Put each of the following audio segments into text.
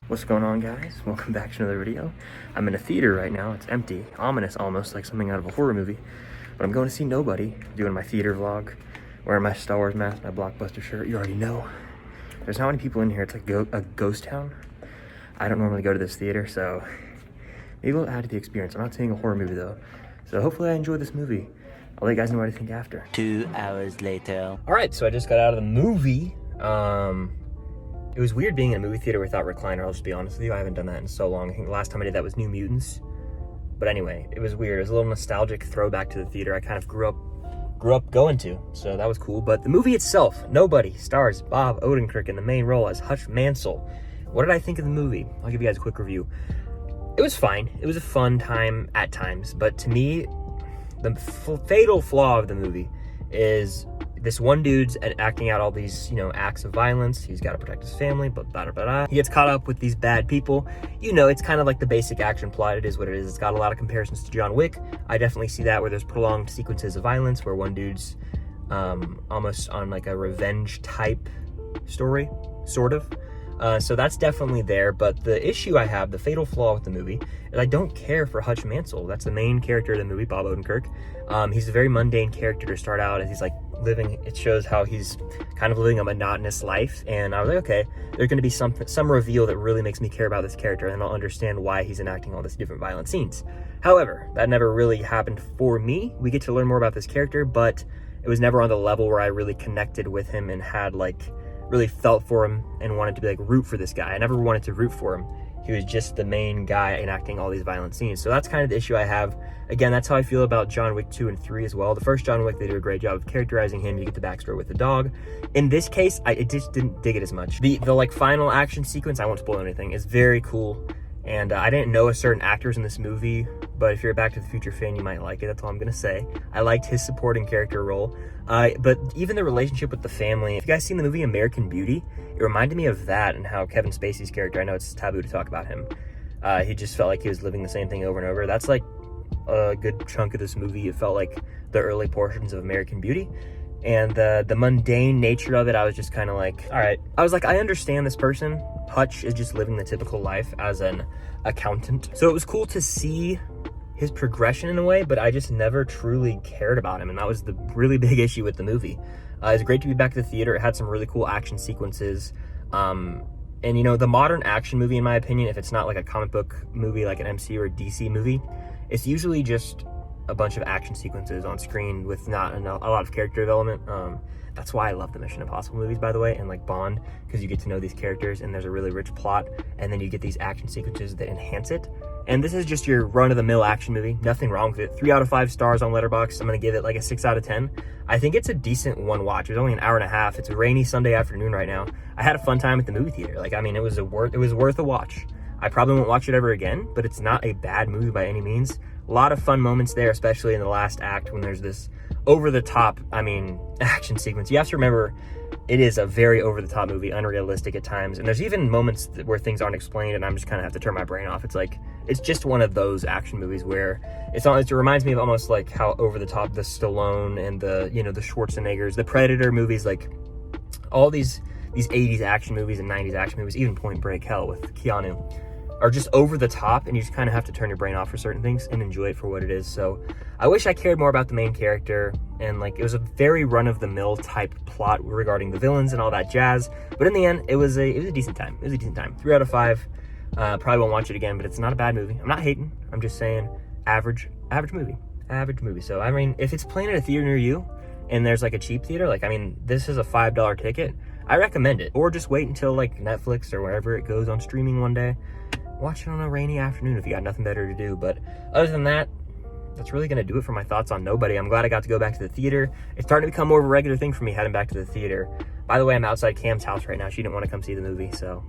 What's going on, guys? Welcome back to another video. I'm in a theater right now. It's empty, ominous almost, like something out of a horror movie. But I'm going to see Nobody, doing my theater vlog, wearing my Star Wars mask, my Blockbuster shirt. You already know. There's not many people in here. It's like a ghost town. I don't normally go to this theater, so maybe it'll add to the experience. I'm not seeing a horror movie though, so hopefully I enjoy this movie. I'll let you guys know what I think after. 2 hours later. All right, so I just got out of the movie. It was weird being in a movie theater without recliner, I'll just be honest with you. I haven't done that in so long. I think the last time I did that was New Mutants. But anyway, it was weird. It was a little nostalgic throwback to the theater I kind of grew up going to. So that was cool. But the movie itself, Nobody, stars Bob Odenkirk in the main role as Hutch Mansell. What did I think of the movie? I'll give you guys a quick review. It was fine. It was a fun time at times. But to me, the fatal flaw of the movie is this one dude's acting out all these, acts of violence. He's got to protect his family, but blah, blah, blah. He gets caught up with these bad people. It's kind of like the basic action plot. It is what it is. It's got a lot of comparisons to John Wick. I definitely see that, where there's prolonged sequences of violence, where one dude's almost on like a revenge type story, sort of. So that's definitely there, but the issue I have, the fatal flaw with the movie, is I don't care for Hutch Mansell. That's the main character of the movie, Bob Odenkirk. He's a very mundane character to start out, as he's like it shows how he's kind of living a monotonous life, and I was like, okay, there's going to be some reveal that really makes me care about this character, and I'll understand why he's enacting all these different violent scenes. However, that never really happened for me. We get to learn more about this character, but it was never on the level where I really connected with him and had really felt for him and wanted to be root for this guy. I never wanted to root for him. He was just the main guy enacting all these violent scenes. So that's kind of the issue I have. Again, that's how I feel about John Wick 2 and 3 as well. The first John Wick, they do a great job of characterizing him. You get the backstory with the dog. In this case, I just didn't dig it as much. The final action sequence, I won't spoil anything, is very cool. And I didn't know certain actors in this movie, but if you're a Back to the Future fan, you might like it. That's all I'm going to say. I liked his supporting character role. But even the relationship with the family, if you guys seen the movie American Beauty, it reminded me of that, and how Kevin Spacey's character, I know it's taboo to talk about him, he just felt like he was living the same thing over and over. That's like a good chunk of this movie. It felt like the early portions of American Beauty. And the mundane nature of it, I was just kind of like, all right. I was like, I understand this person. Hutch is just living the typical life as an accountant. So it was cool to see his progression in a way, but I just never truly cared about him. And that was the really big issue with the movie. It was great to be back at the theater. It had some really cool action sequences. And the modern action movie, in my opinion, if it's not like a comic book movie, like an MCU or DC movie, it's usually just a bunch of action sequences on screen with not a lot of character development. That's why I love the Mission Impossible movies, by the way, and like Bond, because you get to know these characters and there's a really rich plot, and then you get these action sequences that enhance it. And this is just your run-of-the-mill action movie. Nothing wrong with it. 3 out of 5 stars on Letterboxd. I'm gonna give it like a 6 out of 10. I think it's a decent one watch. It was only an hour and a half. It's a rainy Sunday afternoon right now. I had a fun time at the movie theater. It was worth a watch. I probably won't watch it ever again, but it's not a bad movie by any means. A lot of fun moments there, especially in the last act when there's this over-the-top, action sequence. You have to remember, it is a very over-the-top movie, unrealistic at times. And there's even moments where things aren't explained and I'm just kind of have to turn my brain off. It's just one of those action movies where it reminds me of almost like how over-the-top the Stallone and the Schwarzeneggers, the Predator movies, like all these 80s action movies and 90s action movies, even Point Break, hell, with Keanu, are just over the top, and you just kind of have to turn your brain off for certain things and enjoy it for what it is. So I wish I cared more about the main character, and it was a very run-of-the-mill type plot regarding the villains and all that jazz. But in the end, it was a decent time. It was a decent time. 3 out of 5. Probably won't watch it again, but it's not a bad movie. I'm not hating. I'm just saying average movie. Average movie. So if it's playing at a theater near you, and there's a cheap theater, this is a $5 ticket, I recommend it. Or just wait until Netflix or wherever it goes on streaming one day. Watch it on a rainy afternoon if you got nothing better to do. But other than that, that's really going to do it for my thoughts on Nobody. I'm glad I got to go back to the theater. It's starting to become more of a regular thing for me heading back to the theater. By the way, I'm outside Cam's house right now. She didn't want to come see the movie, so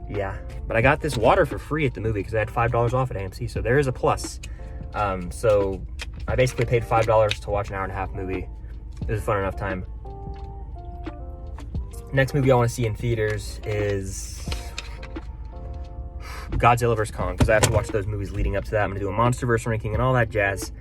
yeah. But I got this water for free at the movie because I had $5 off at AMC, so there is a plus. So I basically paid $5 to watch an hour and a half movie. It was a fun enough time. Next movie I want to see in theaters is Godzilla vs. Kong, because I have to watch those movies leading up to that. I'm going to do a MonsterVerse ranking and all that jazz.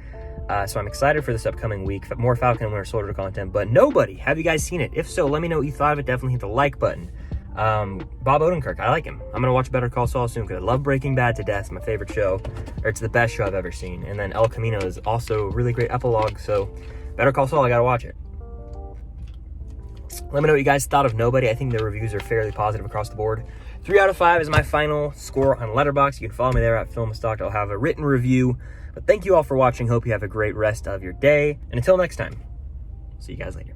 So I'm excited for this upcoming week. More Falcon and Winter Soldier content. But Nobody, have you guys seen it? If so, let me know what you thought of it. Definitely hit the like button. Bob Odenkirk, I like him. I'm gonna watch Better Call Saul soon because I love Breaking Bad to death. It's my favorite show, or it's the best show I've ever seen. And then El Camino is also a really great epilogue. So Better Call Saul, I gotta watch it. Let me know what you guys thought of Nobody. I think the reviews are fairly positive across the board. 3 out of 5 is my final score on Letterboxd. You can follow me there at Filmstock. I'll have a written review. But thank you all for watching. Hope you have a great rest of your day. And until next time, see you guys later.